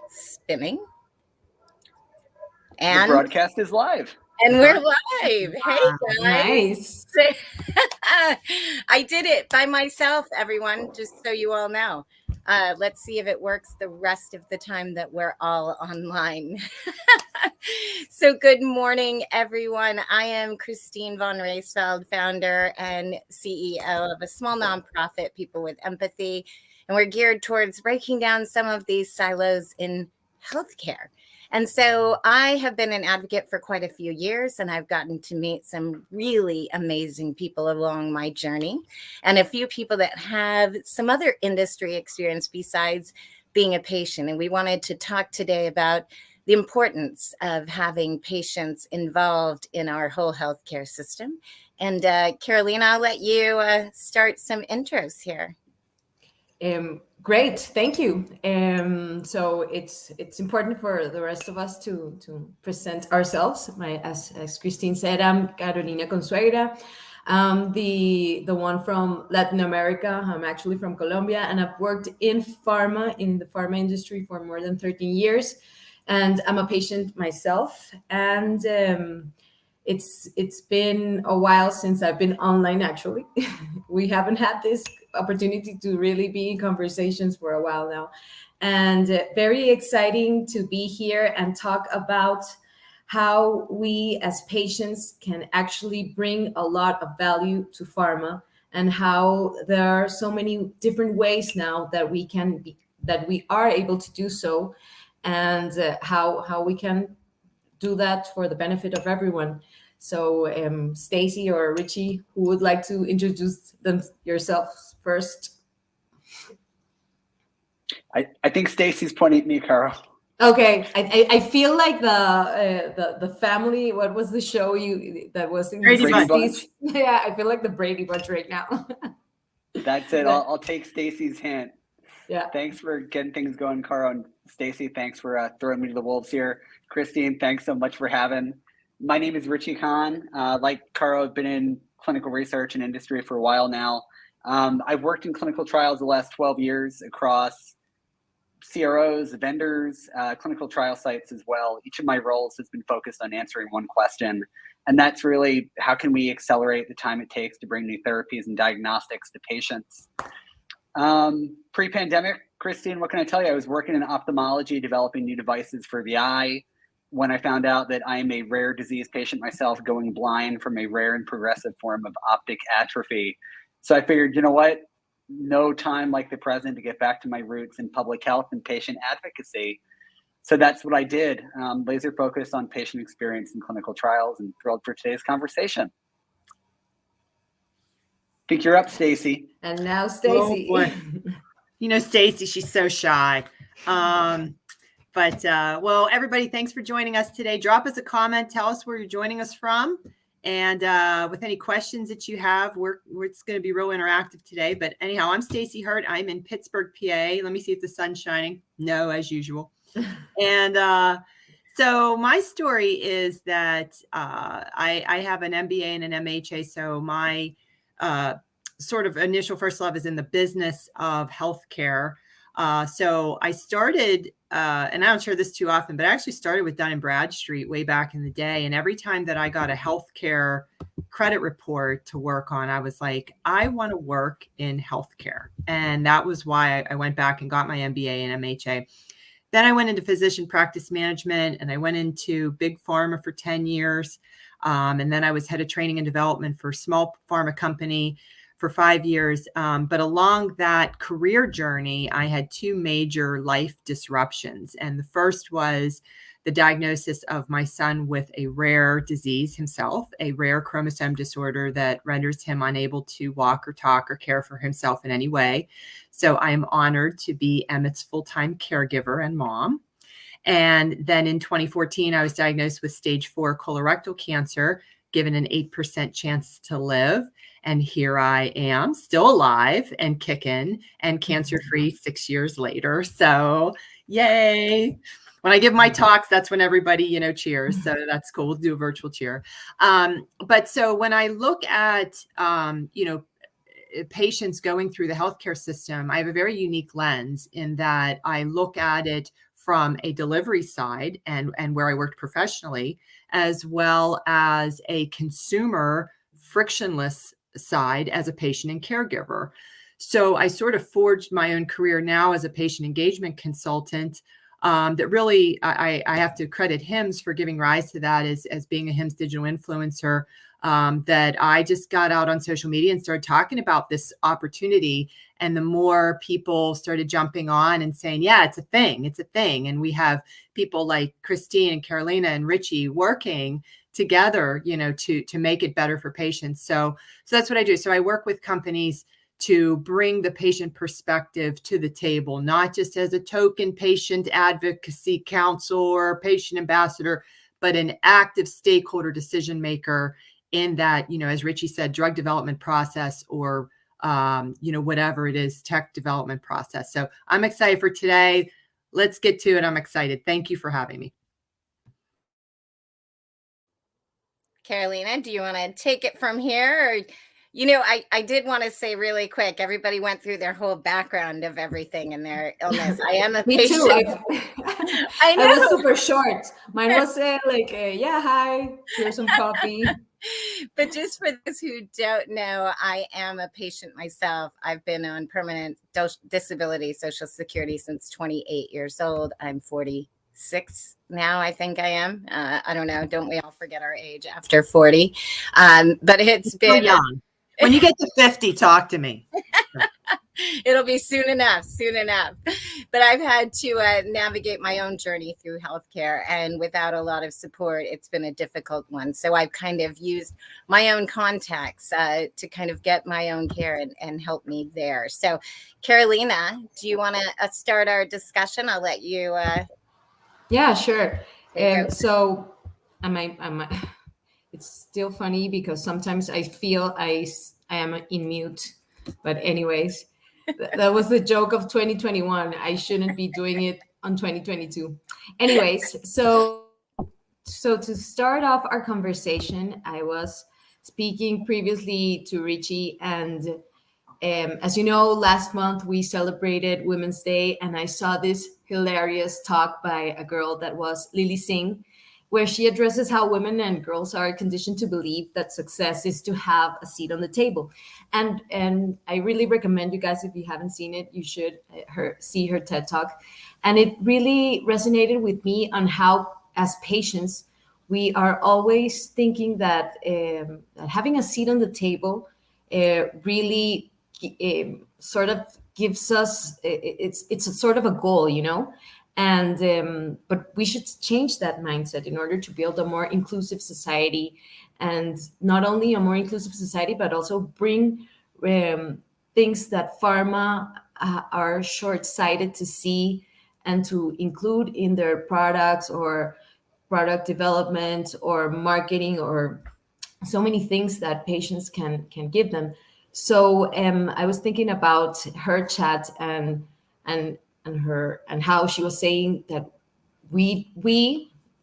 spinning. And the broadcast is live. And we're live. Hey, guys. Nice. I did it by myself, everyone, just so you all know. Let's see if it works the rest of the time that we're all online. So good morning, everyone. I am Christine von Raesfeld, founder and CEO of a small nonprofit, People with Empathy. And we're geared towards breaking down some of these silos in healthcare. And so I have been an advocate for quite a few years, and I've gotten to meet some really amazing people along my journey, and a few people that have some other industry experience besides being a patient. And we wanted to talk today about the importance of having patients involved in our whole healthcare system. And Carolina, I'll let you start some intros here. Great, thank you. So it's important for the rest of us to present ourselves. As Christine said, I'm Carolina Consuegra. The one from Latin America. I'm actually from Colombia, and I've worked in the pharma industry for more than 13 years. And I'm a patient myself. And it's been a while since I've been online, actually. We haven't had this opportunity to really be in conversations for a while now. And very exciting to be here and talk about how we as patients can actually bring a lot of value to pharma, and how there are so many different ways now that we are able to do so, and how we can do that for the benefit of everyone. So Stacy or Richie, who would like to introduce yourselves first? I think Stacy's pointing at me, Carol. Okay, I feel like the family. What was the show that was in Brady Bunch? Yeah, I feel like the Brady Bunch right now. That's it. I'll take Stacy's hint. Yeah. Thanks for getting things going, Carol, and Stacy. Thanks for throwing me to the wolves here. Christine, thanks so much for having. My name is Richie Kahn. Like Carol, I've been in clinical research and industry for a while now. I've worked in clinical trials the last 12 years across CROs, vendors, clinical trial sites as well. Each of my roles has been focused on answering one question, and that's really how can we accelerate the time it takes to bring new therapies and diagnostics to patients. Pre-pandemic, Christine, what can I tell you? I was working in ophthalmology, developing new devices for the eye, when I found out that I am a rare disease patient myself, going blind from a rare and progressive form of optic atrophy. So I figured, you know what? No time like the present to get back to my roots in public health and patient advocacy. So that's what I did, laser focused on patient experience in clinical trials, and thrilled for today's conversation. I think you're up, Stacy. And now Stacy. Oh, you know, Stacy, she's so shy. But everybody, thanks for joining us today. Drop us a comment. Tell us where you're joining us from. And with any questions that you have, it's going to be real interactive today. But anyhow, I'm Stacy Hurt. I'm in Pittsburgh, PA. Let me see if the sun's shining. No, as usual. And so my story is that I have an MBA and an MHA. So my sort of initial first love is in the business of healthcare. So I started, and I don't share this too often, but I actually started with Dun & Bradstreet way back in the day. And every time that I got a healthcare credit report to work on, I was like, I want to work in healthcare. And that was why I went back and got my MBA and MHA. Then I went into physician practice management, and I went into big pharma for 10 years. And then I was head of training and development for a small pharma company for 5 years. But along that career journey, I had two major life disruptions. And the first was the diagnosis of my son with a rare disease himself, a rare chromosome disorder that renders him unable to walk or talk or care for himself in any way. So I am honored to be Emmett's full-time caregiver and mom. And then in 2014, I was diagnosed with stage 4 colorectal cancer, given an 8% chance to live. And here I am, still alive and kicking and cancer-free 6 years later. So yay. When I give my talks, that's when everybody, cheers. So that's cool. We'll do a virtual cheer. But so when I look at, patients going through the healthcare system, I have a very unique lens in that I look at it from a delivery side and where I worked professionally, as well as a consumer frictionless side as a patient and caregiver. So I sort of forged my own career now as a patient engagement consultant. That really, I have to credit HIMSS for giving rise to that as being a HIMSS digital influencer. That I just got out on social media and started talking about this opportunity. And the more people started jumping on and saying, yeah, it's a thing. And we have people like Christine and Carolina and Richie working together, to make it better for patients. So that's what I do. So I work with companies to bring the patient perspective to the table, not just as a token patient advocacy council or patient ambassador, but an active stakeholder decision maker in that, as Richie said, drug development process or, whatever it is, tech development process. So I'm excited for today. Let's get to it. I'm excited. Thank you for having me. Carolina, do you want to take it from here? Or, I did want to say really quick, everybody went through their whole background of everything and their illness. I am a Me patient. too. I know. I was super short. Mine was yeah, hi, here's some coffee. But just for those who don't know, I am a patient myself. I've been on permanent disability Social Security since 28 years old. I'm 46 now, I think I am. I don't know. Don't we all forget our age after 40? But it's been so young. When you get to 50, talk to me. It'll be soon enough. But I've had to navigate my own journey through healthcare, and without a lot of support, it's been a difficult one. So I've kind of used my own contacts to kind of get my own care and help me there. So, Carolina, do you want to start our discussion? I'll let you. Yeah, sure. So, it's still funny because sometimes I feel I am in mute. But anyways, that was the joke of 2021. I shouldn't be doing it on 2022. Anyways, so to start off our conversation, I was speaking previously to Richie, and as you know, last month we celebrated Women's Day, and I saw this hilarious talk by a girl that was Lily Singh, where she addresses how women and girls are conditioned to believe that success is to have a seat on the table. And I really recommend you guys, if you haven't seen it, you should see her TED Talk. And it really resonated with me on how, as patients, we are always thinking that having a seat on the table really sort of gives us, it's a sort of a goal, and but we should change that mindset in order to build a more inclusive society, and not only a more inclusive society, but also bring things that pharma are short-sighted to see and to include in their products or product development or marketing or so many things that patients can give them. So I was thinking about her chat and how she was saying that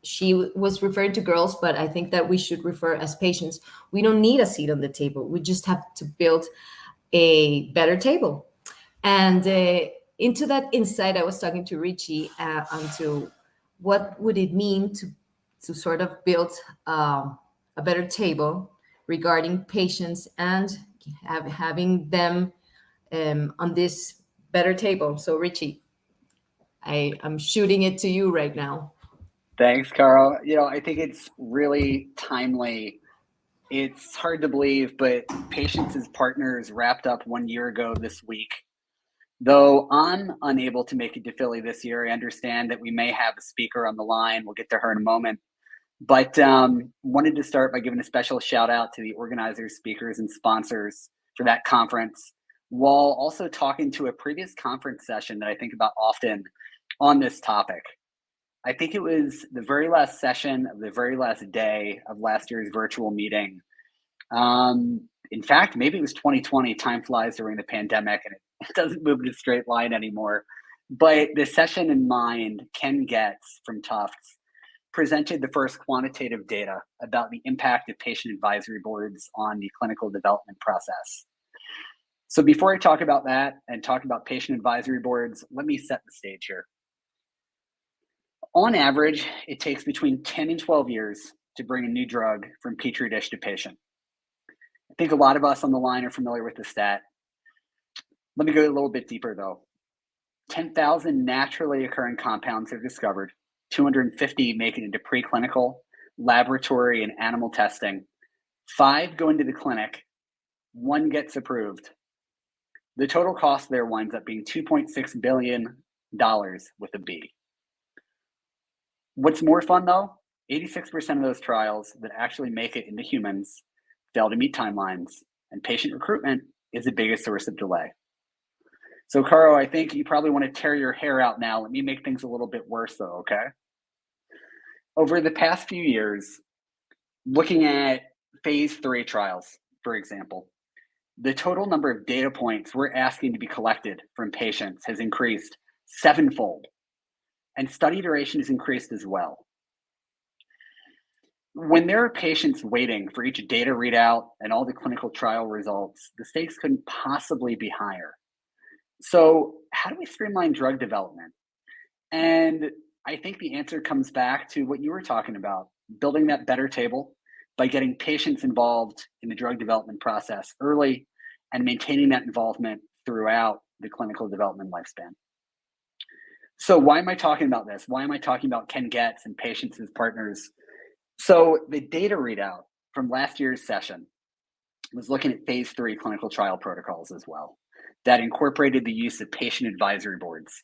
she was referring to girls, but I think that we should refer as patients. We don't need a seat on the table. We just have to build a better table. And into that insight, I was talking to Richie onto what would it mean to sort of build a better table regarding patients and having them on this better table. So Richie, I'm shooting it to you right now. Thanks, Carl. I think it's really timely. It's hard to believe, but Patients as Partners wrapped up 1 year ago this week. Though I'm unable to make it to Philly this year, I understand that we may have a speaker on the line. We'll get to her in a moment. But wanted to start by giving a special shout out to the organizers, speakers, and sponsors for that conference, while also talking to a previous conference session that I think about often on this topic. I think it was the very last session of the very last day of last year's virtual meeting. In fact, maybe it was 2020. Time flies during the pandemic and it doesn't move in a straight line anymore. But the session in mind, Ken Getz from Tufts presented the first quantitative data about the impact of patient advisory boards on the clinical development process. So before I talk about that and talk about patient advisory boards, let me set the stage here. On average, it takes between 10 and 12 years to bring a new drug from petri dish to patient. I think a lot of us on the line are familiar with the stat. Let me go a little bit deeper though. 10,000 naturally occurring compounds are discovered, 250 make it into preclinical, laboratory, and animal testing. 5 go into the clinic, 1 gets approved. The total cost there winds up being $2.6 billion with a B. What's more fun though, 86% of those trials that actually make it into humans fail to meet timelines, and patient recruitment is the biggest source of delay. So Caro, I think you probably want to tear your hair out now. Let me make things a little bit worse though, okay? Over the past few years, looking at phase 3 trials, for example, the total number of data points we're asking to be collected from patients has increased 7-fold, and study duration has increased as well. When there are patients waiting for each data readout and all the clinical trial results, the stakes couldn't possibly be higher. So how do we streamline drug development? And I think the answer comes back to what you were talking about, building that better table by getting patients involved in the drug development process early and maintaining that involvement throughout the clinical development lifespan. So why am I talking about this? Why am I talking about Ken Getz and patients as partners? So the data readout from last year's session was looking at phase 3 clinical trial protocols as well that incorporated the use of patient advisory boards.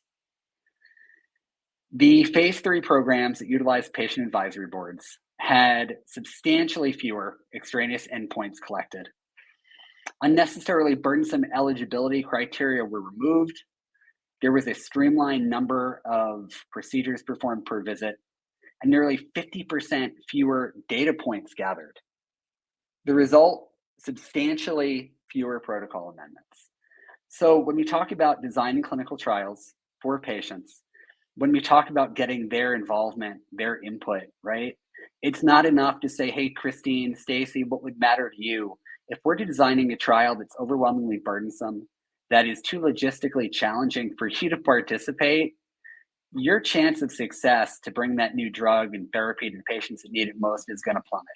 The phase 3 programs that utilized patient advisory boards had substantially fewer extraneous endpoints collected. Unnecessarily burdensome eligibility criteria were removed. There was a streamlined number of procedures performed per visit, and nearly 50% fewer data points gathered. The result, substantially fewer protocol amendments. So when we talk about designing clinical trials for patients, when we talk about getting their involvement, their input, right? It's not enough to say, hey, Christine, Stacy, what would matter to you? If we're designing a trial that's overwhelmingly burdensome, that is too logistically challenging for you to participate, your chance of success to bring that new drug and therapy to the patients that need it most is going to plummet.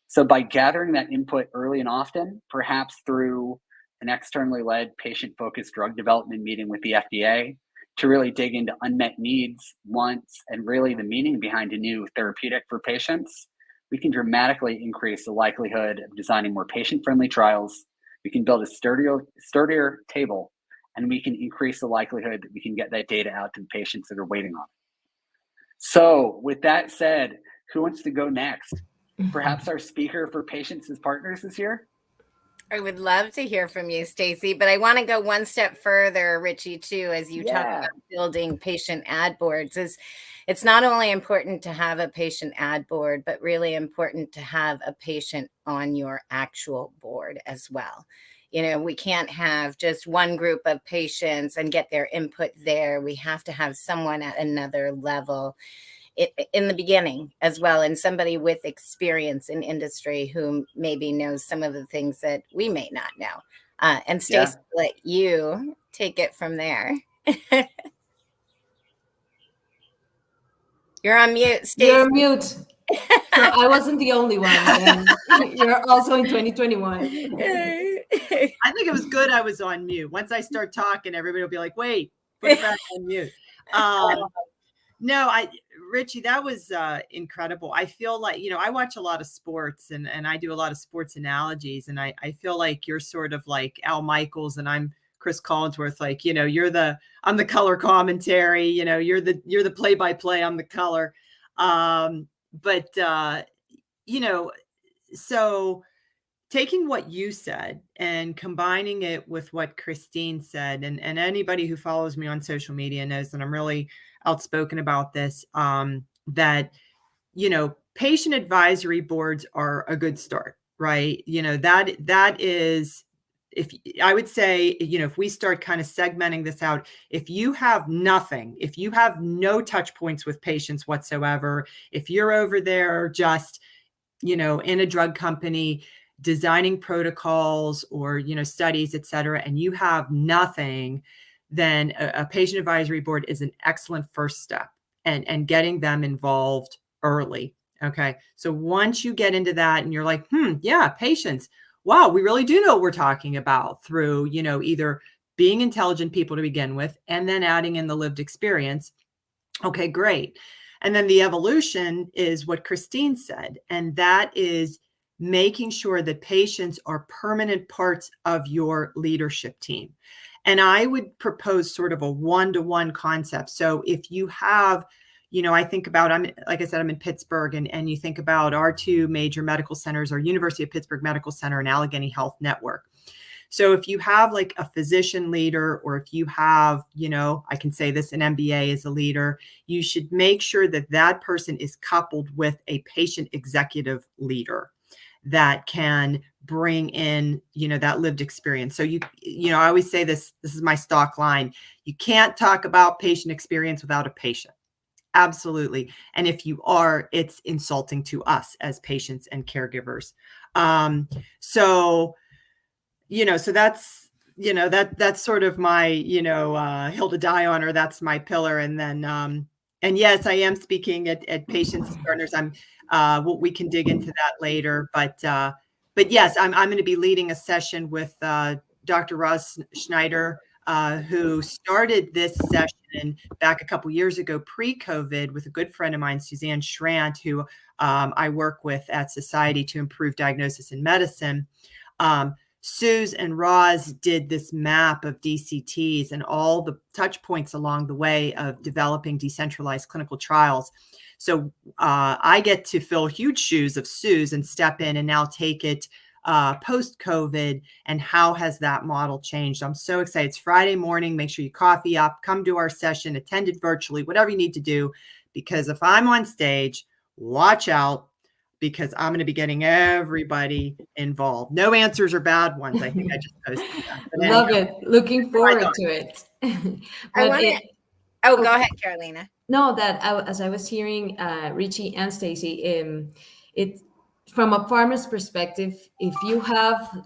So by gathering that input early and often, perhaps through an externally led patient-focused drug development meeting with the FDA to really dig into unmet needs, wants, and really the meaning behind a new therapeutic for patients, we can dramatically increase the likelihood of designing more patient-friendly trials. We can build a sturdier table, and we can increase the likelihood that we can get that data out to the patients that are waiting on it. So with that said, who wants to go next? Perhaps our speaker for patients as partners is here? I would love to hear from you, Stacy, but I want to go one step further, Richie, too, as you talk about building patient ad boards. It's not only important to have a patient ad board, but really important to have a patient on your actual board as well. You know, we can't have just one group of patients and get their input there. We have to have someone at another level in the beginning as well, and somebody with experience in industry who maybe knows some of the things that we may not know. And Stacy, let you take it from there. You're on mute, Stacy. You're on mute. So I wasn't the only one. And you're also in 2021. I think it was good I was on mute. Once I start talking, everybody will be like, wait, put it back on mute. No, Richie, that was incredible. I feel like, you know, I watch a lot of sports and I do a lot of sports analogies. And I feel like you're sort of like Al Michaels and I'm Chris Collinsworth. Like, you know, I'm the color commentary, you know, you're the play-by-play, I'm the color. You know, so taking what you said and combining it with what Christine said, and anybody who follows me on social media knows that I'm really outspoken about this, that, you know, patient advisory boards are a good start, right? You know, that is, if I would say, you know, if we start kind of segmenting this out, if you have nothing, if you have no touch points with patients whatsoever, if you're over there just, you know, in a drug company, designing protocols or, you know, studies, et cetera, and you have nothing, then a patient advisory board is an excellent first step. and getting them involved early. Okay. So once you get into that and you're like, yeah, patients, wow, we really do know what we're talking about through, either being intelligent people to begin with, and then adding in the lived experience. Okay, great. And then the evolution is what Christine said, and that is making sure that patients are permanent parts of your leadership team. And I would propose sort of a one-to-one concept. So if you have, I think about, like I said, I'm in Pittsburgh, and you think about our two major medical centers, our University of Pittsburgh Medical Center and Allegheny Health Network. So if you have like a physician leader, or if you have, I can say this, an MBA as a leader, you should make sure that that person is coupled with a patient executive leader that can bring in, that lived experience. So I always say this is my stock line. You can't talk about patient experience without a patient. Absolutely. And if you are, it's insulting to us as patients and caregivers. So that's, that's sort of my, hill to die on, or that's my pillar. And then, and yes, I am speaking at patients and partners. We can dig into that later, but yes, I'm going to be leading a session with, Dr. Roz Schneider, who started this session back a couple years ago, pre-COVID, with a good friend of mine, Suzanne Schrant, who, I work with at Society to Improve Diagnosis in Medicine. Suze and Roz did this map of DCTs and all the touch points along the way of developing decentralized clinical trials. So I get to fill huge shoes of Suze and step in and now take it post-COVID. And how has that model changed? I'm so excited. It's Friday morning. Make sure you coffee up, come to our session, attend it virtually, whatever you need to do. Because if I'm on stage, watch out, because I'm going to be getting everybody involved. No answers are bad ones. I think I just posted that. Love it. Looking forward to it. Go ahead, Carolina. No, as I was hearing Richie and Stacy, it from a pharma's perspective, if you have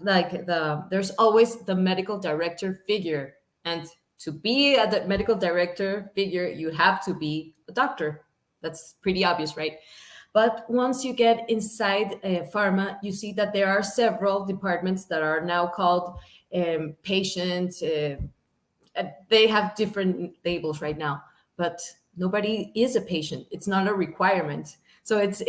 there's always the medical director figure, and to be the medical director figure, you have to be a doctor. That's pretty obvious, right? But once you get inside pharma, you see that there are several departments that are now called patient. They have different labels right now, but nobody is a patient. It's not a requirement. So it's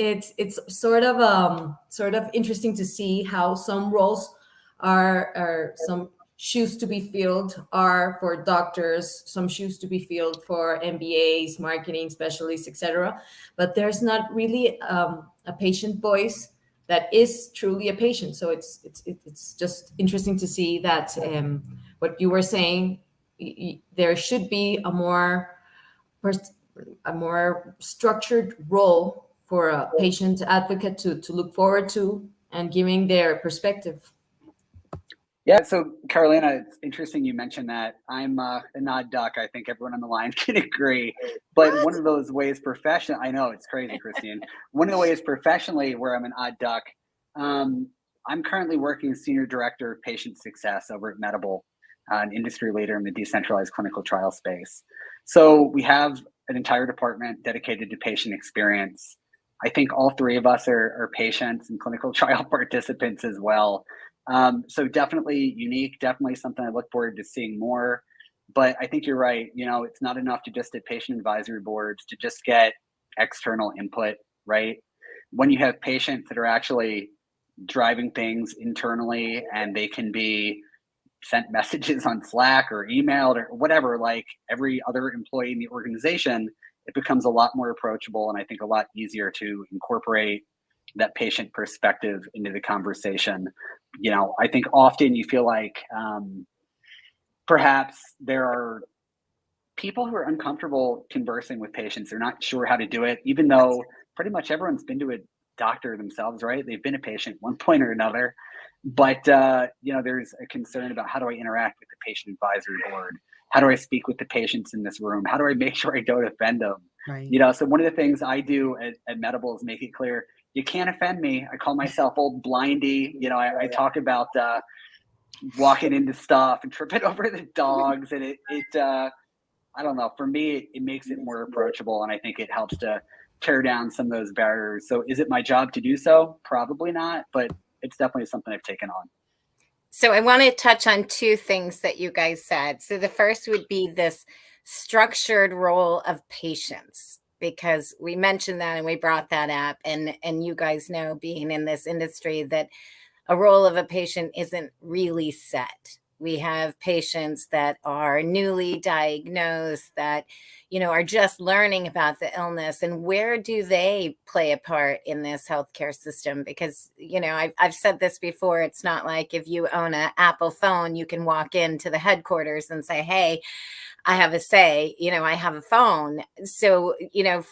sort of interesting to see how some roles are some shoes to be filled are for doctors, some shoes to be filled for MBAs, marketing specialists, etc. But there's not really a patient voice that is truly a patient. So it's just interesting to see that what you were saying, there should be a more structured role for a patient advocate to look forward to and giving their perspective. Yeah, so Carolina, it's interesting you mentioned that. I'm an odd duck. I think everyone on the line can agree. But one of those ways professionally, I know it's crazy, Christine. One of the ways professionally where I'm an odd duck, I'm currently working as Senior Director of Patient Success over at Medable, an industry leader in the decentralized clinical trial space. So we have an entire department dedicated to patient experience. I think all three of us are patients and clinical trial participants as well. So definitely unique, definitely something I look forward to seeing more. But I think you're right. It's not enough to just at patient advisory boards to just get external input, right? When you have patients that are actually driving things internally and they can be sent messages on Slack or emailed or whatever, like every other employee in the organization, it becomes a lot more approachable and I think a lot easier to incorporate that patient perspective into the conversation. I think often you feel like perhaps there are people who are uncomfortable conversing with patients. They're not sure how to do it, even though pretty much everyone's been to a doctor themselves, right? They've been a patient at one point or another. But, there's a concern about how do I interact with the patient advisory board? How do I speak with the patients in this room? How do I make sure I don't offend them? Right. So one of the things I do at Medable is make it clear, you can't offend me. I call myself old blindy. I talk about walking into stuff and tripping over the dogs. And I don't know. For me, it makes it more approachable, and I think it helps to tear down some of those barriers. So is it my job to do so? Probably not, but it's definitely something I've taken on. So I want to touch on two things that you guys said. So the first would be this structured role of patients, because we mentioned that and we brought that up, and you guys know, being in this industry, that a role of a patient isn't really set. We have patients that are newly diagnosed, that, are just learning about the illness, and where do they play a part in this healthcare system? Because, I've said this before, it's not like if you own an Apple phone, you can walk into the headquarters and say, hey, I have a say, I have a phone. So,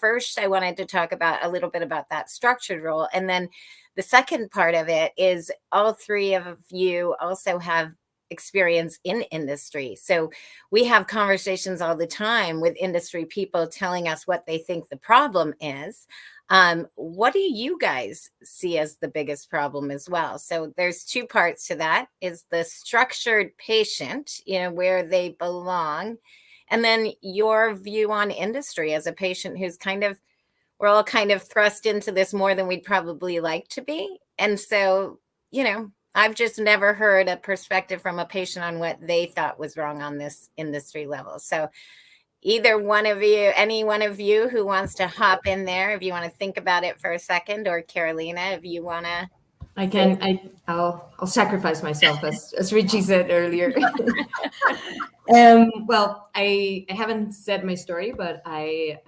first I wanted to talk about a little bit about that structured role. And then the second part of it is all three of you also have experience in industry. So we have conversations all the time with industry people telling us what they think the problem is. What do you guys see as the biggest problem as well? So there's two parts to that: is the structured patient, where they belong, and then your view on industry as a patient who's we're all kind of thrust into this more than we'd probably like to be. And so, I've just never heard a perspective from a patient on what they thought was wrong on this industry level. So either one of you, any one of you who wants to hop in there, if you want to think about it for a second, or Carolina, if you want to. I'll sacrifice myself, as Richie said earlier. Well, I haven't said my story, but I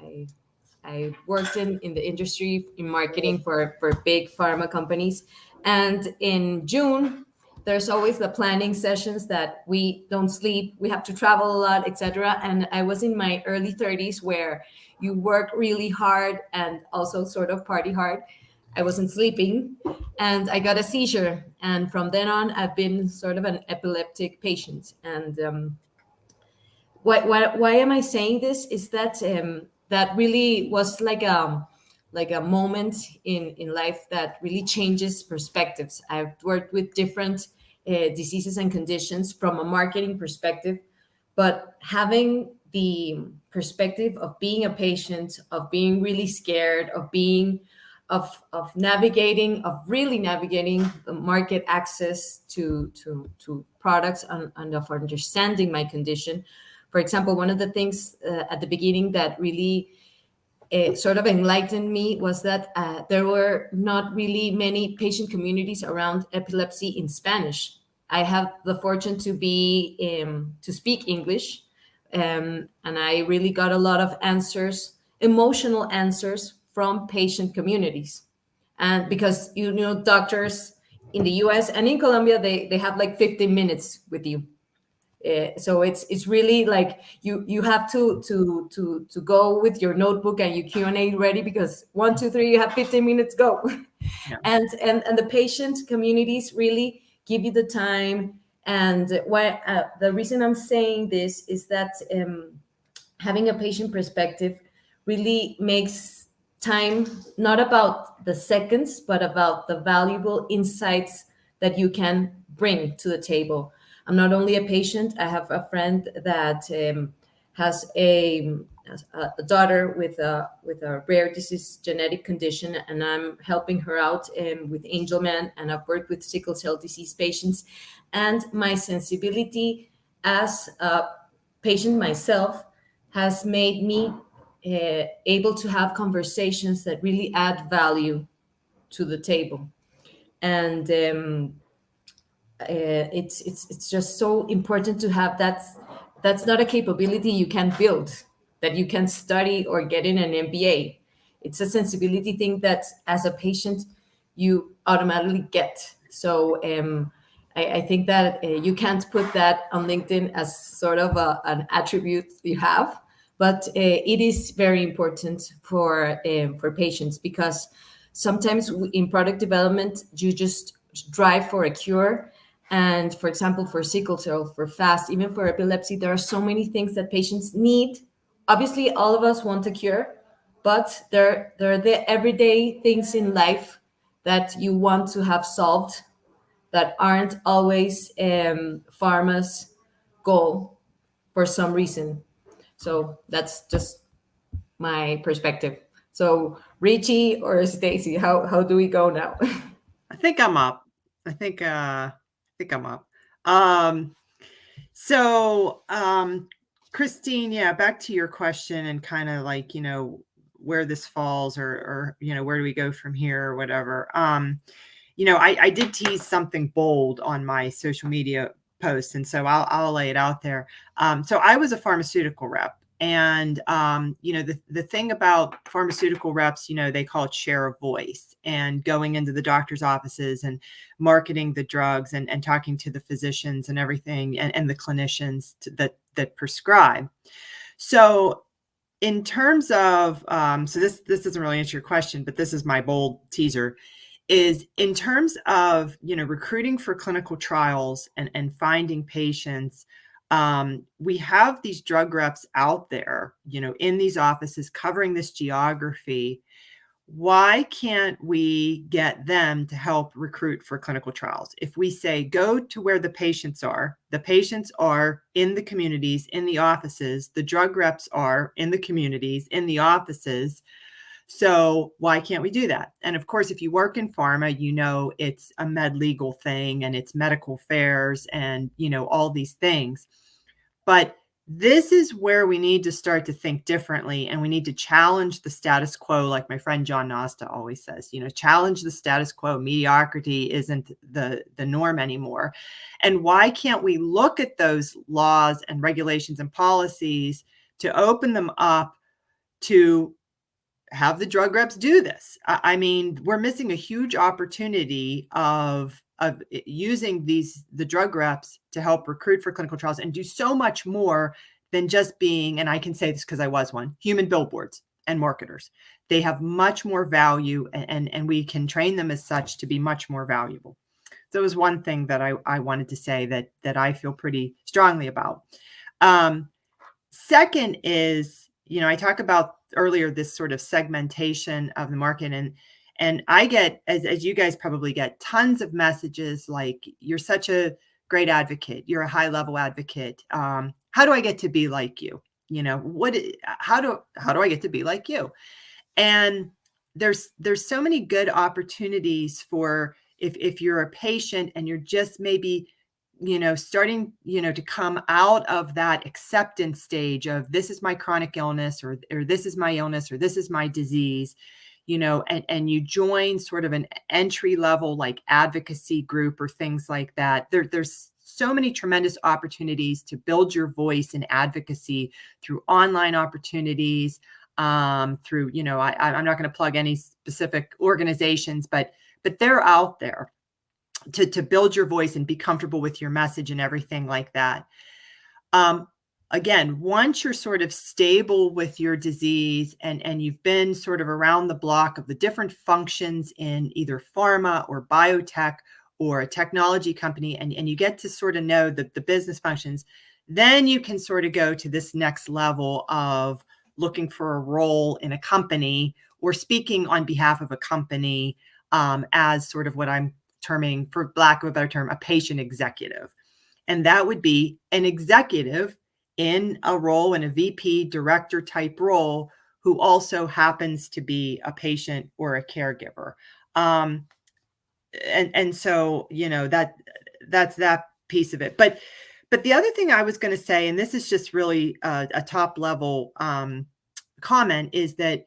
worked in the industry in marketing for big pharma companies. And in June, there's always the planning sessions that we don't sleep. We have to travel a lot, etc. And I was in my early 30s, where you work really hard and also sort of party hard. I wasn't sleeping and I got a seizure. And from then on, I've been sort of an epileptic patient. And why am I saying this is that that really was like a moment in life that really changes perspectives. I've worked with different diseases and conditions from a marketing perspective, but having the perspective of being a patient, of being really scared, of being of really navigating the market access to products, and of understanding my condition. For example, one of the things at the beginning that really sort of enlightened me was that there were not really many patient communities around epilepsy in Spanish. I have the fortune to speak English, and I really got a lot of answers, emotional answers, from patient communities. And because doctors in the US and in Colombia, they have like 15 minutes with you. So it's really like you have to go with your notebook and your Q&A ready, because 1, 2, 3, you have 15 minutes, go. Yeah. And the patient communities really give you the time. And why the reason I'm saying this is that having a patient perspective really makes time not about the seconds, but about the valuable insights that you can bring to the table. I'm not only a patient. I have a friend that has a daughter with a rare disease genetic condition, and I'm helping her out with Angelman, and I've worked with sickle cell disease patients. And my sensibility as a patient myself has made me able to have conversations that really add value to the table. And it's just so important to have that. That's not a capability you can build, that you can study or get in an MBA. It's a sensibility thing that as a patient you automatically get. So I think that you can't put that on LinkedIn as sort of an attribute you have, but it is very important for patients, because sometimes in product development you just drive for a cure. And for example, for sickle cell, for FAST, even for epilepsy, there are so many things that patients need. Obviously, all of us want a cure, but there are the everyday things in life that you want to have solved that aren't always pharma's goal for some reason. So that's just my perspective. So Richie or Stacy, how do we go now? I think I'm up. I think I'm up. Um, Christine, yeah, back to your question and kind of like, where this falls or where do we go from here or whatever. I did tease something bold on my social media post, and so I'll lay it out there. So I was a pharmaceutical rep. And, the thing about pharmaceutical reps, they call it share of voice, and going into the doctor's offices and marketing the drugs and talking to the physicians and everything and the clinicians that prescribe. So in terms of, so this doesn't really answer your question, but this is my bold teaser, is in terms of, recruiting for clinical trials and finding patients. We have these drug reps out there, in these offices covering this geography. Why can't we get them to help recruit for clinical trials? If we say, go to where the patients are in the communities, in the offices, the drug reps are in the communities, in the offices. So why can't we do that? And of course, if you work in pharma, it's a med legal thing and it's medical fairs and, all these things. But this is where we need to start to think differently, and we need to challenge the status quo. Like my friend John Nosta always says, challenge the status quo. Mediocrity isn't the norm anymore. And why can't we look at those laws and regulations and policies to open them up to have the drug reps do this? I mean, we're missing a huge opportunity of using the drug reps to help recruit for clinical trials and do so much more than just being, and I can say this because I was one, human billboards and marketers. They have much more value, and we can train them as such to be much more valuable. So it was one thing that I wanted to say that I feel pretty strongly about. Second is, I talk about earlier this sort of segmentation of the market, and I get, as you guys probably get, tons of messages like, you're such a great advocate, you're a high level advocate. How do I get to be like you? How do I get to be like you? And there's so many good opportunities for if you're a patient and you're just maybe starting, to come out of that acceptance stage of, this is my chronic illness, or this is my illness, or this is my disease, and you join sort of an entry level like advocacy group or things like that. There's so many tremendous opportunities to build your voice in advocacy through online opportunities, through, I'm not going to plug any specific organizations, but they're out there to build your voice and be comfortable with your message and everything like that. Again, once you're sort of stable with your disease and you've been sort of around the block of the different functions in either pharma or biotech or a technology company, and you get to sort of know the business functions, then you can sort of go to this next level of looking for a role in a company or speaking on behalf of a company, as sort of what I'm terming, for lack of a better term, a patient executive. And that would be an executive in a role, in a VP director type role, who also happens to be a patient or a caregiver. And so, that's that piece of it. But the other thing I was going to say, and this is just really a top level comment, is that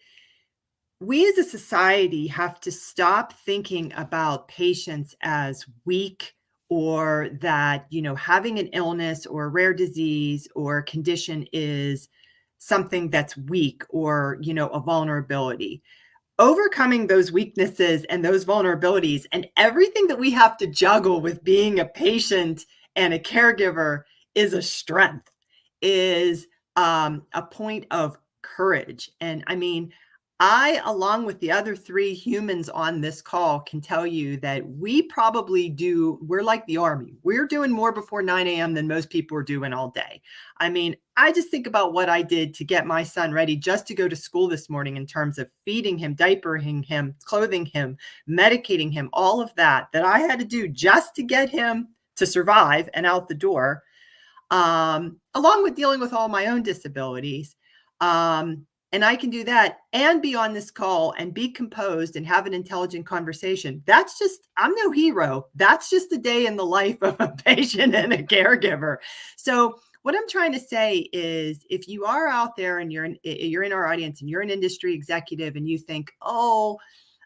we as a society have to stop thinking about patients as weak, or that, having an illness or a rare disease or a condition is something that's weak or, a vulnerability. Overcoming those weaknesses and those vulnerabilities and everything that we have to juggle with being a patient and a caregiver is a strength, is a point of courage. And I mean, I, along with the other 3 humans on this call, can tell you that we're like the Army. We're doing more before 9 a.m. than most people are doing all day. I mean, I just think about what I did to get my son ready just to go to school this morning, in terms of feeding him, diapering him, clothing him, medicating him, all of that I had to do just to get him to survive and out the door. along with dealing with all my own disabilities. And I can do that and be on this call and be composed and have an intelligent conversation. That's just, I'm no hero. That's just a day in the life of a patient and a caregiver. So what I'm trying to say is, if you are out there and you're in our audience and you're an industry executive and you think, oh,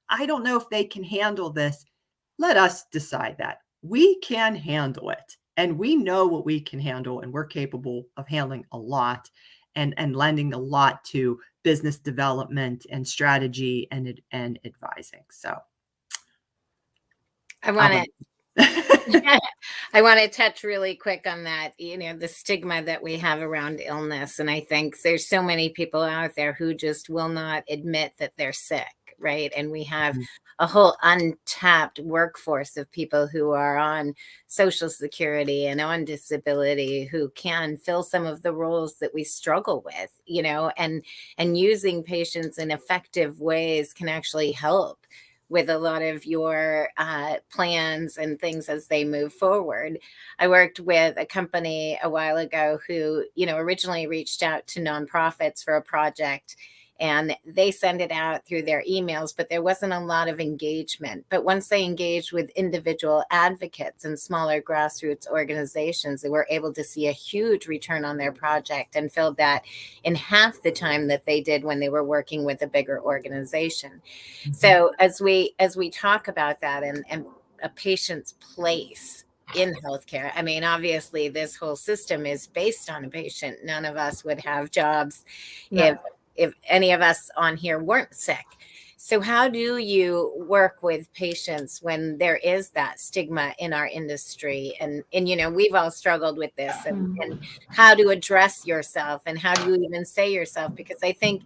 I don't know if they can handle this, let us decide that. We can handle it. And we know what we can handle, and we're capable of handling a lot and lending a lot to business development and strategy and advising. So I want to I want to touch really quick on that, the stigma that we have around illness. And I think there's so many people out there who just will not admit that they're sick, right? And we have a whole untapped workforce of people who are on Social Security and on disability who can fill some of the roles that we struggle with, and using patients in effective ways can actually help with a lot of your plans and things as they move forward. I worked with a company a while ago who, originally reached out to nonprofits for a project, and they send it out through their emails, but there wasn't a lot of engagement. But once they engaged with individual advocates and smaller grassroots organizations, they were able to see a huge return on their project and filled that in half the time that they did when they were working with a bigger organization. Mm-hmm. So as we talk about that and a patient's place in healthcare, I mean, obviously this whole system is based on a patient. None of us would have jobs if any of us on here weren't sick. So how do you work with patients when there is that stigma in our industry? And we've all struggled with this, and how to address yourself, and how do you even say yourself? Because I think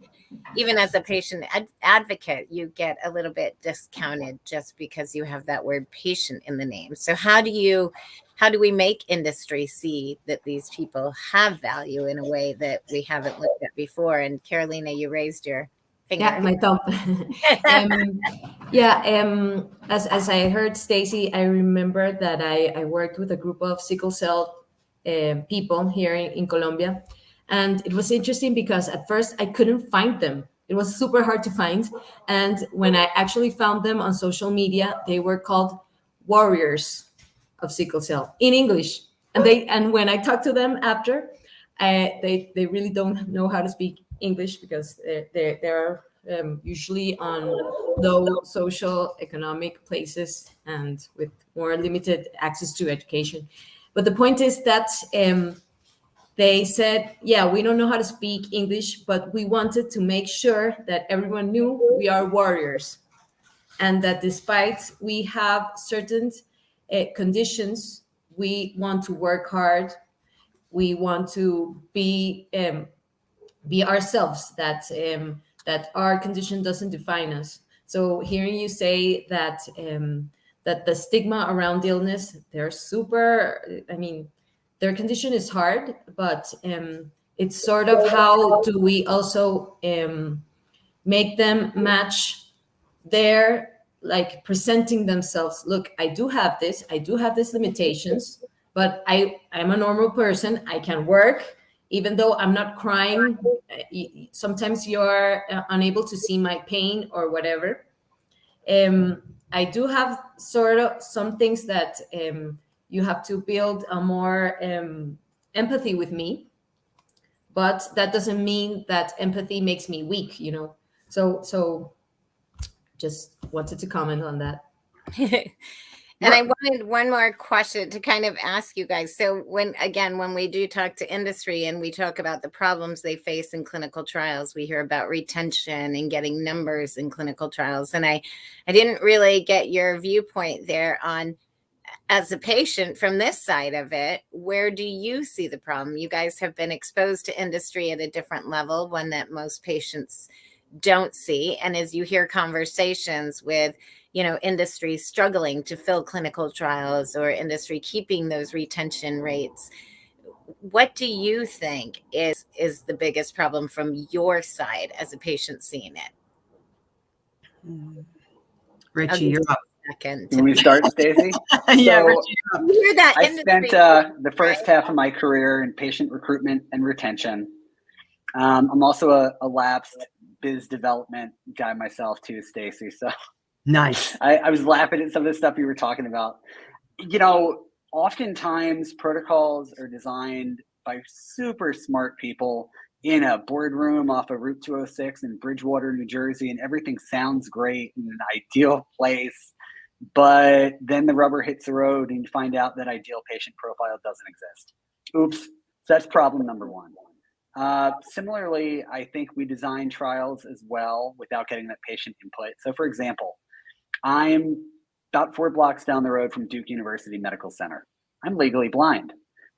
even as a patient advocate, you get a little bit discounted just because you have that word patient in the name. So how do we make industry see that these people have value in a way that we haven't looked at before? And Carolina, you raised your finger. Yeah, my thumb. As I heard Stacy, I remember that I worked with a group of sickle cell people here in Colombia. And it was interesting because at first I couldn't find them. It was super hard to find. And when I actually found them on social media, they were called warriors of sickle cell in English. And when I talked to them after, they really don't know how to speak English because they're usually on low social economic places and with more limited access to education. But the point is that they said, yeah, we don't know how to speak English, but we wanted to make sure that everyone knew we are warriors, and that despite we have certain conditions, we want to work hard. We want to be ourselves, that our condition doesn't define us. So hearing you say that that the stigma around illness, their condition is hard, but it's sort of how do we also make them match their, like, presenting themselves. Look, I do have these limitations, but I'm a normal person. I can work, even though I'm not crying. Sometimes you're unable to see my pain or whatever. I do have sort of some things that you have to build a more empathy with me, but that doesn't mean that empathy makes me weak, So just wanted to comment on that. And I wanted one more question to kind of ask you guys. So when we do talk to industry and we talk about the problems they face in clinical trials, we hear about retention and getting numbers in clinical trials. And I didn't really get your viewpoint there on, as a patient from this side of it, where do you see the problem? You guys have been exposed to industry at a different level, one that most patients don't see. And as you hear conversations with industry struggling to fill clinical trials, or industry keeping those retention rates, what do you think is the biggest problem from your side as a patient seeing it? Richie, you're up. second. Can we start, Stacy? Yeah, So, Richie. You're that I industry. spent the first half of my career in patient recruitment and retention. I'm also a lapsed biz development guy myself too, Stacy. So Nice. I was laughing at some of the stuff you were talking about. Oftentimes protocols are designed by super smart people in a boardroom off of Route 206 in Bridgewater, New Jersey, and everything sounds great in an ideal place. But then the rubber hits the road and you find out that ideal patient profile doesn't exist. Oops. So that's problem number one. Similarly, I think we design trials as well without getting that patient input. So for example, I'm about 4 blocks down the road from Duke University Medical Center. I'm legally blind.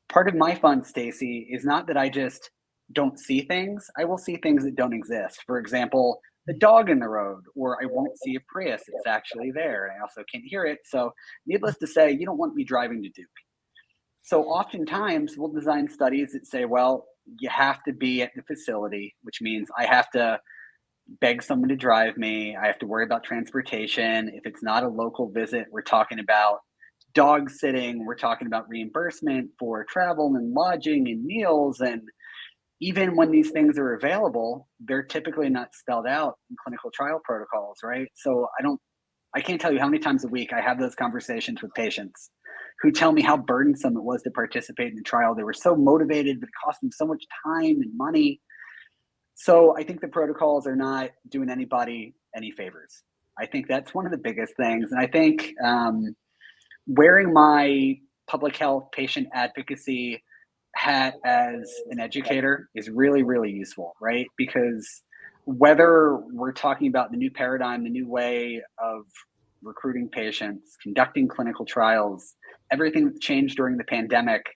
Part of my fun, Stacy, is not that I just don't see things. I will see things that don't exist. For example, the dog in the road, or I won't see a Prius. It's actually there. And I also can't hear it. So needless to say, you don't want me driving to Duke. So oftentimes we'll design studies that say, well, you have to be at the facility, which means I have to beg someone to drive me. I have to worry about transportation. If it's not a local visit, we're talking about dog sitting. We're talking about reimbursement for travel and lodging and meals. And even when these things are available, they're typically not spelled out in clinical trial protocols, right? So I can't tell you how many times a week I have those conversations with patients who tell me how burdensome it was to participate in the trial. They were so motivated, but it cost them so much time and money. So I think the protocols are not doing anybody any favors. I think that's one of the biggest things. And I think wearing my public health patient advocacy hat as an educator is really, really useful, right? Because whether we're talking about the new paradigm, the new way of recruiting patients, conducting clinical trials, everything that's changed during the pandemic,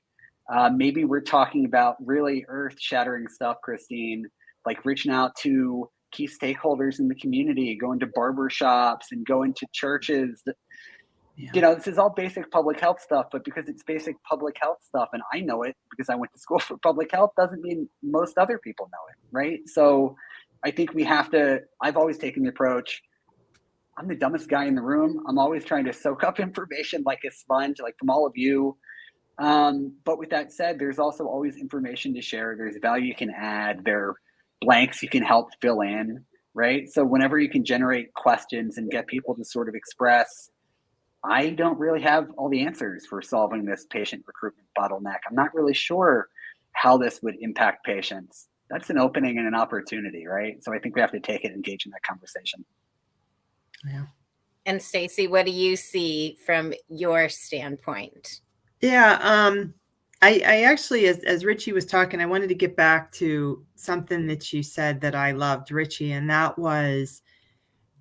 maybe we're talking about really earth-shattering stuff, Christine, like reaching out to key stakeholders in the community, going to barber shops and going to churches. This is all basic public health stuff, but because it's basic public health stuff and I know it because I went to school for public health doesn't mean most other people know it, right? So I think I've always taken the approach, I'm the dumbest guy in the room. I'm always trying to soak up information like a sponge, like from all of you. But with that said, there's also always information to share. There's value you can add. There are blanks you can help fill in, right? So whenever you can generate questions and get people to sort of express, I don't really have all the answers for solving this patient recruitment bottleneck. I'm not really sure how this would impact patients. That's an opening and an opportunity, right? So I think we have to take it and engage in that conversation. Yeah. And Stacy, what do you see from your standpoint? Yeah. I actually, as Richie was talking, I wanted to get back to something that you said that I loved, Richie, and that was,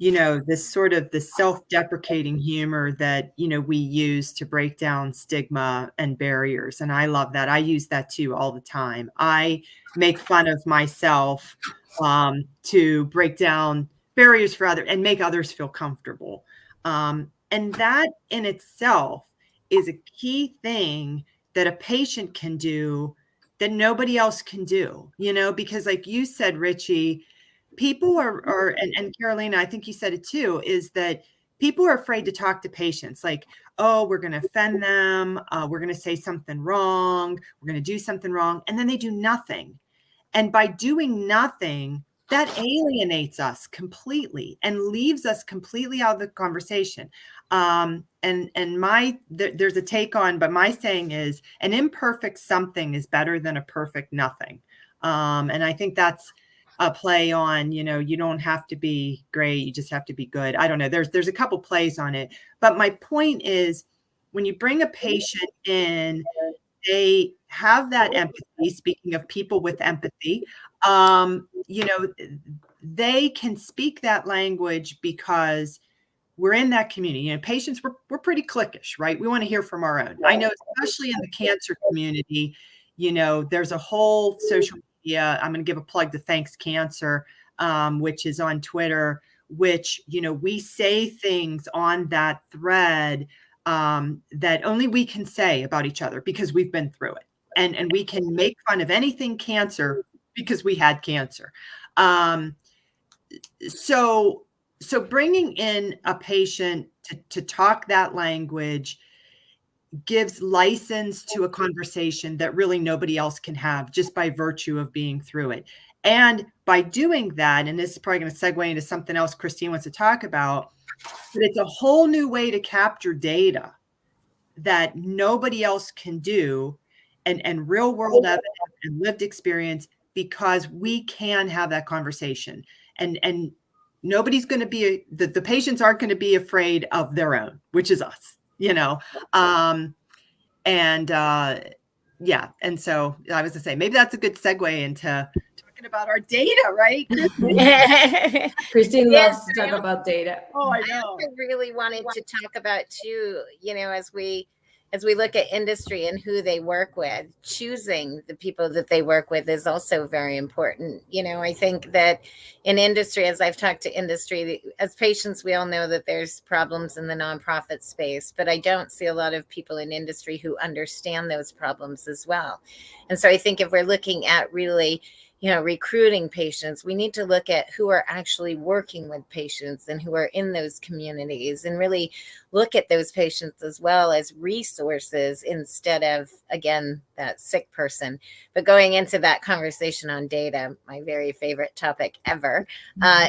this sort of the self-deprecating humor that, we use to break down stigma and barriers. And I love that. I use that too all the time. I make fun of myself to break down barriers for others and make others feel comfortable. And that in itself is a key thing that a patient can do that nobody else can do, because like you said, Richie, people are and Carolina, I think you said it too, is that people are afraid to talk to patients like, oh, we're going to offend them. We're going to say something wrong. We're going to do something wrong. And then they do nothing. And by doing nothing, that alienates us completely and leaves us completely out of the conversation. There's a take on, but my saying is an imperfect something is better than a perfect nothing. And I think that's a play on, you don't have to be great. You just have to be good. I don't know. There's a couple plays on it, but my point is when you bring a patient in, they have that empathy. Speaking of people with empathy, they can speak that language because we're in that community. Patients, we're pretty cliquish, right? We want to hear from our own. I know, especially in the cancer community, there's a whole social media. I'm going to give a plug to Thanks Cancer, which is on Twitter, which, we say things on that thread that only we can say about each other because we've been through it. And we can make fun of anything cancer because we had cancer. So bringing in a patient to talk that language gives license to a conversation that really nobody else can have just by virtue of being through it. And by doing that, and this is probably going to segue into something else Christine wants to talk about, but it's a whole new way to capture data that nobody else can do, and real world evidence and lived experience, because we can have that conversation. And nobody's going to be, the patients aren't going to be afraid of their own, which is us, you know. Yeah. And so I was to say, maybe that's a good segue into talking about our data, right? Christine loves to talk about data. Oh, I I know. also really wanted to talk about too, as we look at industry and who they work with, choosing the people that they work with is also very important. I think that in industry, as I've talked to industry, as patients, we all know that there's problems in the nonprofit space, but I don't see a lot of people in industry who understand those problems as well. And so I think if we're looking at really recruiting patients, we need to look at who are actually working with patients and who are in those communities, and really look at those patients as well as resources instead of, again, that sick person. But going into that conversation on data, my very favorite topic ever,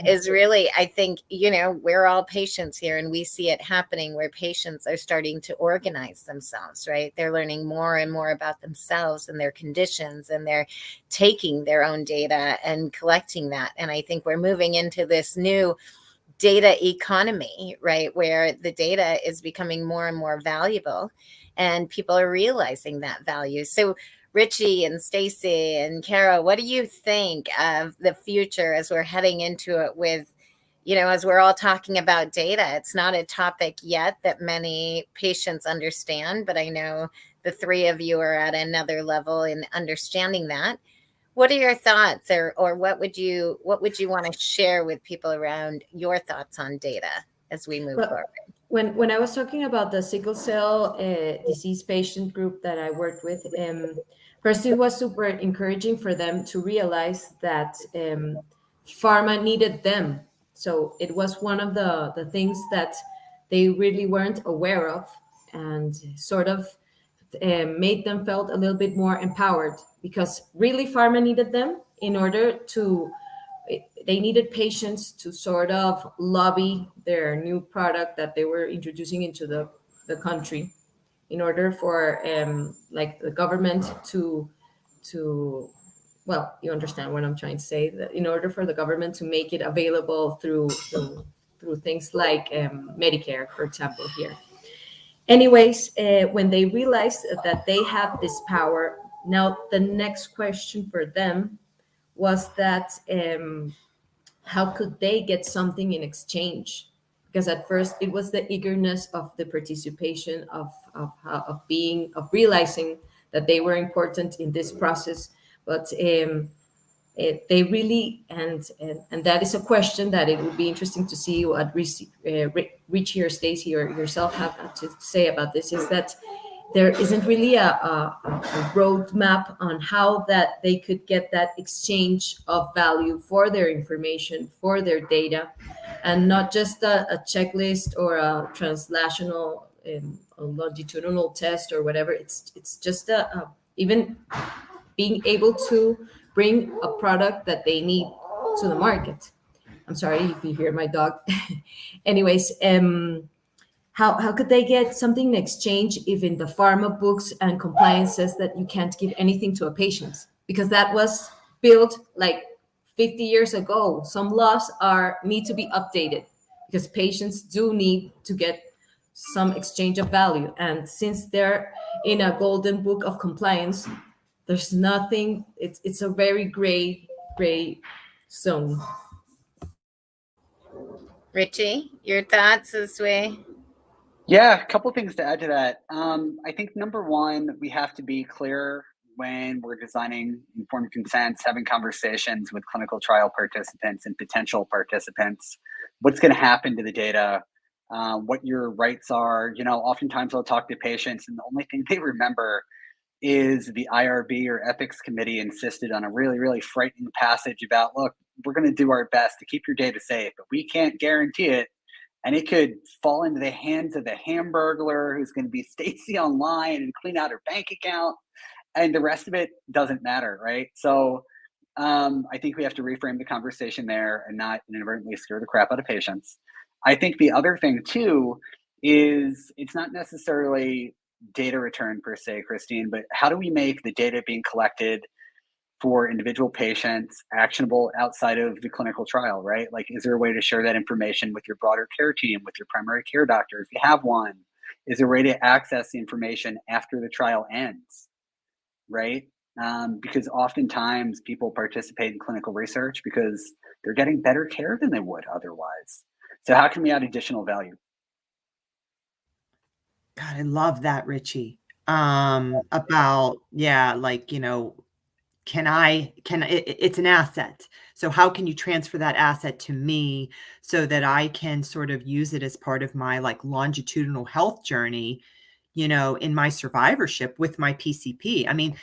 is really, I think, we're all patients here, and we see it happening where patients are starting to organize themselves, right? They're learning more and more about themselves and their conditions, and they're taking their own data and collecting that. And I think we're moving into this new data economy, right, where the data is becoming more and more valuable, and people are realizing that value. So Richie and Stacy and Carol, what do you think of the future as we're heading into it with, as we're all talking about data? It's not a topic yet that many patients understand, but I know the three of you are at another level in understanding that. What are your thoughts, or what would you want to share with people around your thoughts on data as we move forward? When I was talking about the sickle cell disease patient group that I worked with, first, it was super encouraging for them to realize that pharma needed them. So it was one of the things that they really weren't aware of, and sort of made them felt a little bit more empowered, because really pharma needed them in order to, they needed patients to sort of lobby their new product that they were introducing into the country, in order for like the government to well, you understand what I'm trying to say, that in order for the government to make it available through things like Medicare, for example, here. Anyways, when they realized that they have this power, now the next question for them was that how could they get something in exchange? Because at first it was the eagerness of the participation of realizing that they were important in this process, but they really, and that is a question that it would be interesting to see what Richie or Stacy or yourself have to say about this, is that there isn't really a roadmap on how that they could get that exchange of value for their information, for their data, and not just a checklist or a translational a longitudinal test or whatever. It's just even being able to bring a product that they need to the market. I'm sorry if you hear my dog. Anyways, how could they get something in exchange if in the pharma books and compliance says that you can't give anything to a patient? Because that was built like 50 years ago. Some laws need to be updated, because patients do need to get some exchange of value. And since they're in a golden book of compliance, there's nothing, it's a very gray zone. Richie, your thoughts this way? Yeah, a couple things to add to that. I think number one, we have to be clear when we're designing informed consents, having conversations with clinical trial participants and potential participants, what's going to happen to the data, what your rights are. Oftentimes I'll talk to patients, and the only thing they remember is the IRB or ethics committee insisted on a really, really frightening passage about, look, we're going to do our best to keep your data safe, but we can't guarantee it. and it could fall into the hands of the Hamburglar who's going to be Stacy online and clean out her bank account, and the rest of it doesn't matter, right? So I think we have to reframe the conversation there and not inadvertently scare the crap out of patients. I think the other thing too is it's not necessarily data return per se, Christine, but how do we make the data being collected for individual patients actionable outside of the clinical trial, right? Like, is there a way to share that information with your broader care team, with your primary care doctor, if you have one? Is there a way to access the information after the trial ends, right? Because oftentimes people participate in clinical research because they're getting better care than they would otherwise. So how can we add additional value? God, I love that, Richie. About, yeah, like, it's an asset. So how can you transfer that asset to me so that I can sort of use it as part of my like longitudinal health journey, in my survivorship with my PCP? I mean,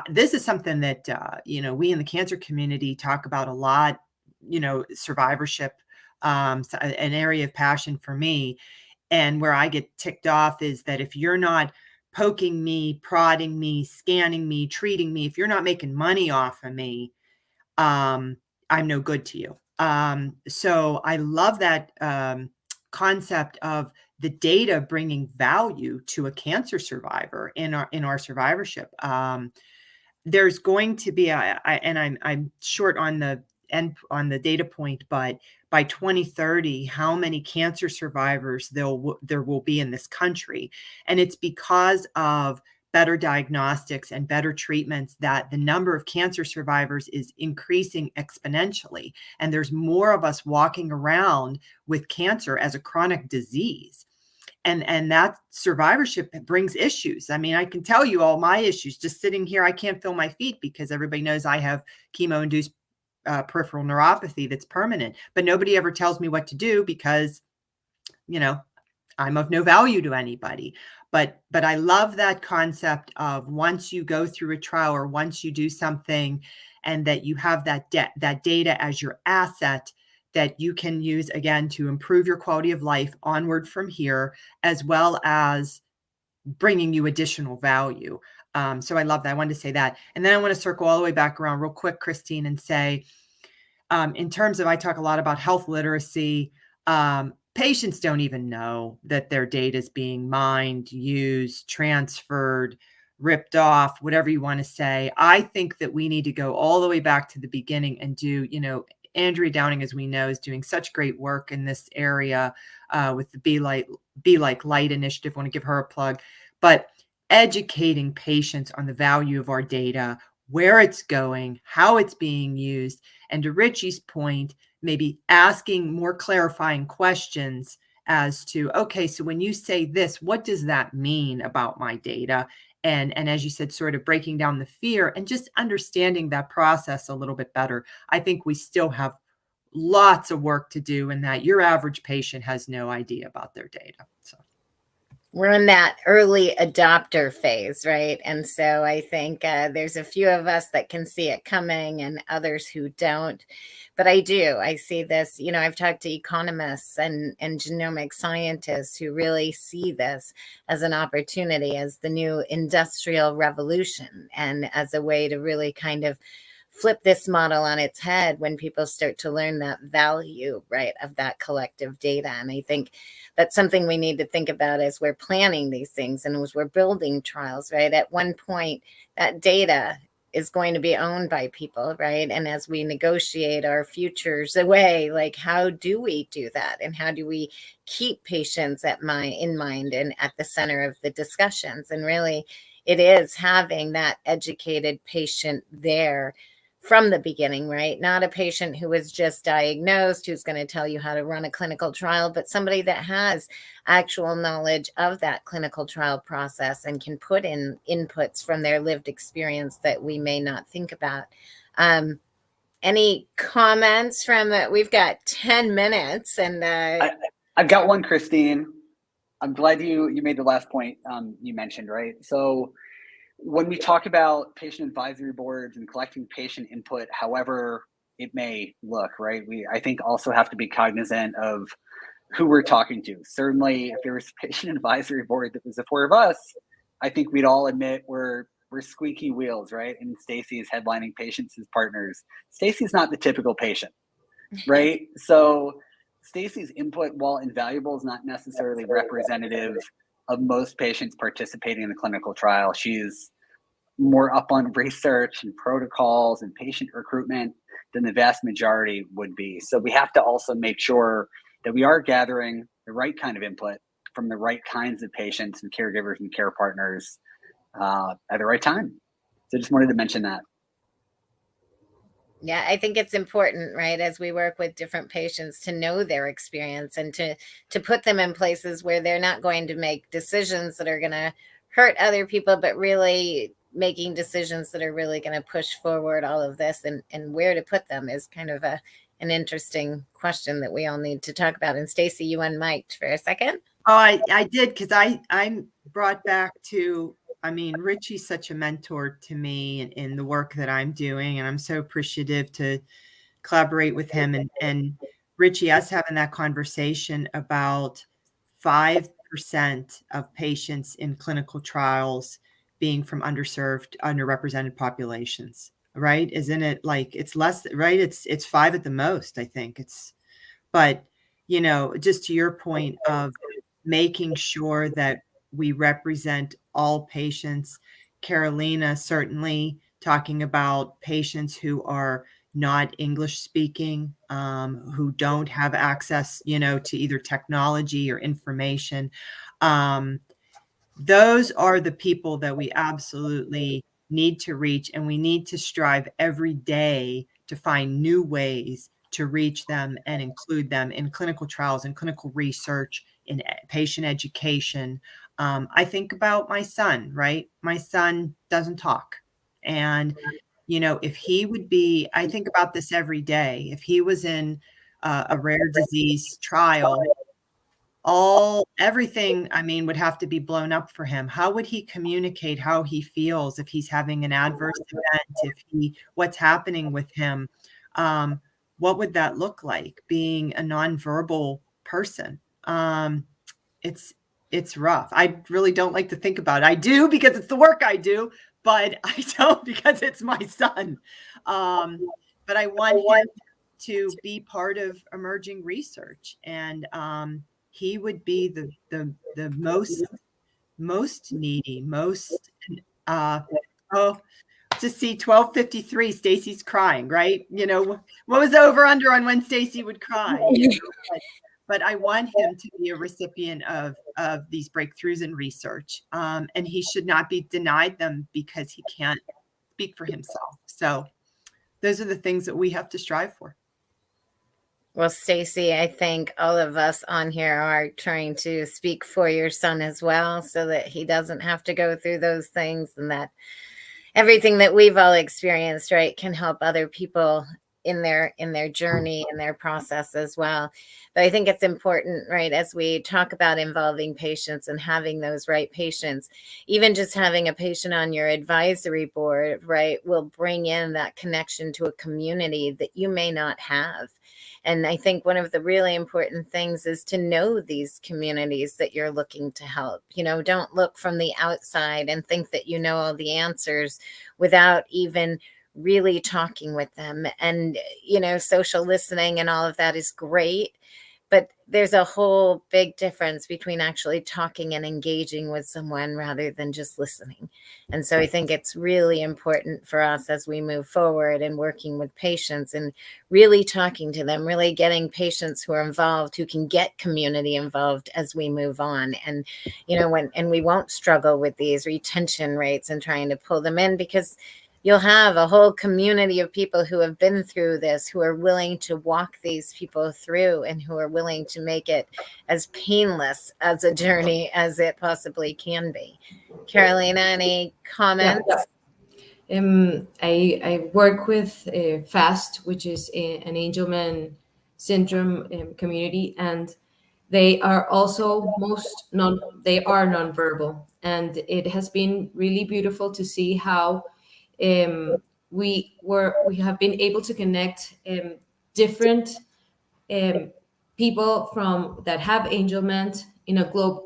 this is something that, we in the cancer community talk about a lot, survivorship, an area of passion for me. And where I get ticked off is that if you're not poking me, prodding me, scanning me, treating me, if you're not making money off of me, I'm no good to you. So I love that concept of the data bringing value to a cancer survivor in our survivorship. There's going to be I'm short on the data point, but by 2030, how many cancer survivors there will be in this country? And it's because of better diagnostics and better treatments that the number of cancer survivors is increasing exponentially. And there's more of us walking around with cancer as a chronic disease. And that survivorship brings issues. I mean, I can tell you all my issues just sitting here. I can't feel my feet because everybody knows I have chemo-induced peripheral neuropathy that's permanent, but nobody ever tells me what to do because, I'm of no value to anybody. But I love that concept of once you go through a trial or once you do something and that you have that data as your asset that you can use again to improve your quality of life onward from here, as well as bringing you additional value. So I love that. I wanted to say that. And then I want to circle all the way back around real quick, Christine, and say, in terms of, I talk a lot about health literacy. Patients don't even know that their data is being mined, used, transferred, ripped off, whatever you want to say. I think that we need to go all the way back to the beginning and do, Andrea Downing, as we know, is doing such great work in this area with the Be Like Light initiative. I want to give her a plug. But educating patients on the value of our data, where it's going, how it's being used, and to Richie's point, maybe asking more clarifying questions as to, okay, so when you say this, what does that mean about my data? And as you said, sort of breaking down the fear and just understanding that process a little bit better. I think we still have lots of work to do in that your average patient has no idea about their data. So we're in that early adopter phase, right? And so I think there's a few of us that can see it coming and others who don't. But I see this, I've talked to economists and genomic scientists who really see this as an opportunity, as the new industrial revolution, and as a way to really kind of flip this model on its head when people start to learn that value, right, of that collective data. And I think that's something we need to think about as we're planning these things and as we're building trials, right? At one point, that data is going to be owned by people, right? And as we negotiate our futures away, like, how do we do that? And how do we keep patients in mind and at the center of the discussions? And really, it is having that educated patient there from the beginning, right? Not a patient who was just diagnosed, who's going to tell you how to run a clinical trial, but somebody that has actual knowledge of that clinical trial process and can put in inputs from their lived experience that we may not think about. Any comments from we've got 10 minutes and I've got one, Christine. I'm glad you made the last point you mentioned, right? So when we talk about patient advisory boards and collecting patient input, however it may look, right, I think also have to be cognizant of who we're talking to. Certainly, if there was a patient advisory board that was the four of us, I think we'd all admit we're squeaky wheels, right? And Stacy is headlining patients as partners. Stacy's not the typical patient, right? So Stacy's input, while invaluable, is not necessarily representative of most patients participating in the clinical trial. She's more up on research and protocols and patient recruitment than the vast majority would be. So we have to also make sure that we are gathering the right kind of input from the right kinds of patients and caregivers and care partners at the right time. So just wanted to mention that. Yeah, I think it's important, right, as we work with different patients, to know their experience and to put them in places where they're not going to make decisions that are going to hurt other people, but really making decisions that are really going to push forward all of this, and where to put them is kind of an interesting question that we all need to talk about. And Stacy, you unmiked for a second. Oh, I did, because I'm brought back to, I mean, Richie's such a mentor to me in the work that I'm doing, and I'm so appreciative to collaborate with him. And Richie, us having that conversation about 5% of patients in clinical trials being from underserved, underrepresented populations, right? Isn't it like, it's less, right? It's 5 at the most, I think. But, you know, just to your point of making sure that we represent all patients. Carolina certainly talking about patients who are not English speaking, who don't have access, you know, to either technology or information. Those are the people that we absolutely need to reach, and we need to strive every day to find new ways to reach them and include them in clinical trials and clinical research, in patient education. I think about my son, right? My son doesn't talk. And, you know, if he would be, I think about this every day, if he was in a rare disease trial, everything, I mean, would have to be blown up for him. How would he communicate how he feels if he's having an adverse event, what's happening with him? What would that look like, being a nonverbal person? It's rough. I really don't like to think about it. I do because it's the work I do, but I don't because it's my son. But I want him to be part of emerging research, and he would be the most needy, most to see 1253. Stacy's crying, right? You know, what was the over under on when Stacy would cry? You know? But I want him to be a recipient of these breakthroughs in research, and he should not be denied them because he can't speak for himself. So those are the things that we have to strive for. Well, Stacy, I think all of us on here are trying to speak for your son as well, so that he doesn't have to go through those things, and that everything that we've all experienced, right, can help other people in their journey and their process as well. But I think it's important, right, as we talk about involving patients and having those right patients, even just having a patient on your advisory board, right, will bring in that connection to a community that you may not have. And I think one of the really important things is to know these communities that you're looking to help. You know, don't look from the outside and think that you know all the answers without even really talking with them. And, you know, social listening and all of that is great, but there's a whole big difference between actually talking and engaging with someone rather than just listening. And so I think it's really important for us as we move forward and working with patients and really talking to them, really getting patients who are involved, who can get community involved as we move on. And, you know, and we won't struggle with these retention rates and trying to pull them in, because you'll have a whole community of people who have been through this, who are willing to walk these people through, and who are willing to make it as painless as a journey as it possibly can be. Carolina, any comments? Yeah. I work with FAST, which is an Angelman syndrome community, and they are also they are nonverbal, and it has been really beautiful to see how we have been able to connect different people from that have Angelment in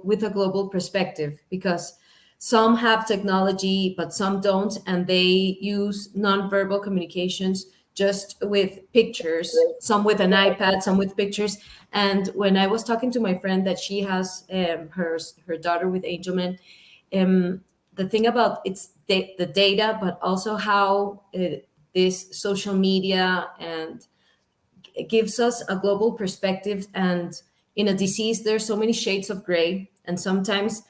with a global perspective, because some have technology but some don't, and they use nonverbal communications just with pictures, some with an iPad, some with pictures. And when I was talking to my friend that she has her daughter with Angelman, the thing about it's the data, but also how this social media and it gives us a global perspective. And in a disease, there's so many shades of gray, and sometimes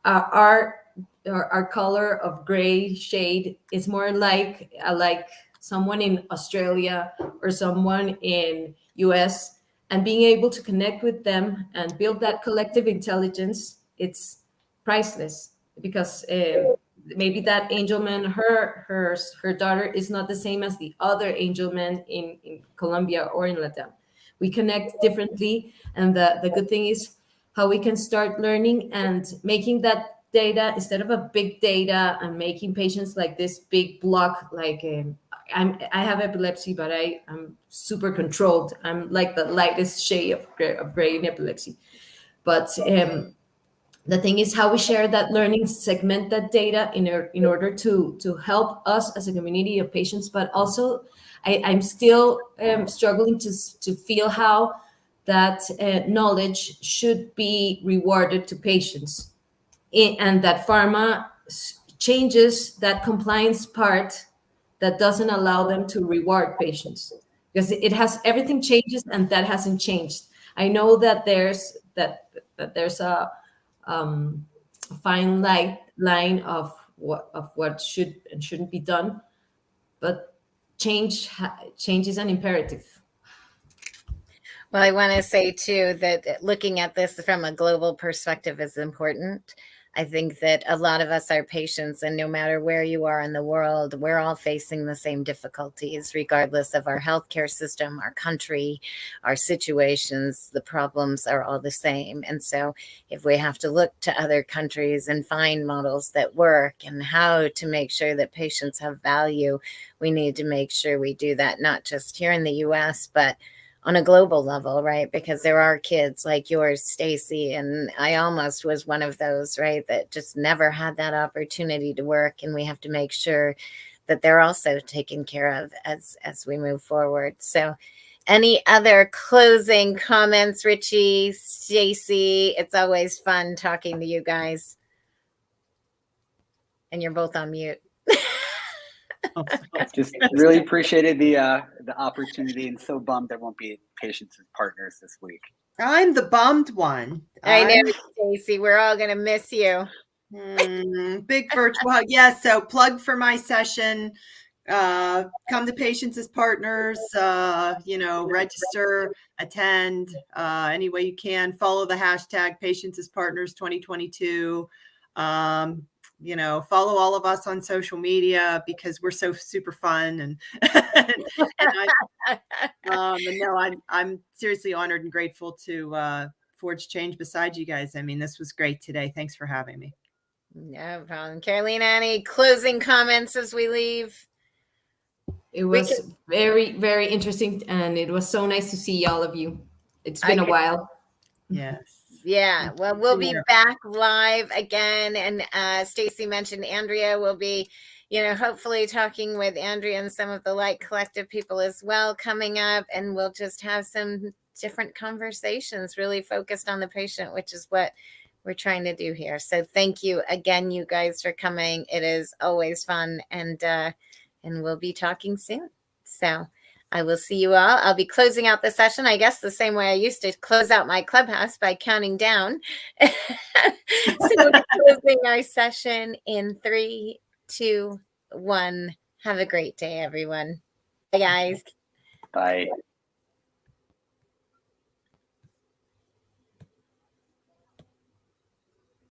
our our color of gray shade is more like someone in Australia or someone in US, and being able to connect with them and build that collective intelligence, it's priceless. Because maybe that Angelman, her daughter is not the same as the other Angelman in Colombia or in Latam. We connect differently, and the good thing is how we can start learning and making that data, instead of a big data and making patients like this big block, like I have epilepsy, but I'm super controlled. I'm like the lightest shade of gray in epilepsy. But the thing is how we share that learning, segment that data in order to help us as a community of patients. But also I'm still struggling to feel how that knowledge should be rewarded to patients, and that pharma changes that compliance part that doesn't allow them to reward patients, because it has everything changes and that hasn't changed. I know that there's a fine line of what should and shouldn't be done, but change is an imperative. Well, I want to say too that looking at this from a global perspective is important. I think that a lot of us are patients, and no matter where you are in the world, we're all facing the same difficulties, regardless of our healthcare system, our country, our situations. The problems are all the same. And so if we have to look to other countries and find models that work and how to make sure that patients have value, we need to make sure we do that, not just here in the US, but on a global level, right? Because there are kids like yours, Stacy, and I almost was one of those, right, that just never had that opportunity to work. And we have to make sure that they're also taken care of as we move forward. So any other closing comments, Richie, Stacy? It's always fun talking to you guys. And you're both on mute. Just really appreciated the opportunity, and so bummed there won't be patients as partners this week. I'm the bummed one. I know, Stacy. We're all going to miss you. Big virtual hug. Yes. So plug for my session. Come to Patients as Partners. Register, attend any way you can. Follow the hashtag Patients as Partners 2022. Follow all of us on social media because we're so super fun. And I'm seriously honored and grateful to forge change beside you guys. I mean, this was great today. Thanks for having me. No problem. Carolina, any closing comments as we leave? It was very, very interesting, and it was so nice to see all of you. It's been a while. Yes. Yeah, well, we'll be back live again. And Stacy mentioned Andrea will be, hopefully talking with Andrea and some of the Light Collective people as well coming up. And we'll just have some different conversations really focused on the patient, which is what we're trying to do here. So thank you again, you guys, for coming. It is always fun. And we'll be talking soon. So I will see you all. I'll be closing out the session, I guess, the same way I used to close out my clubhouse by counting down. So we'll be closing our session in 3, 2, 1. Have a great day, everyone. Bye, guys. Bye.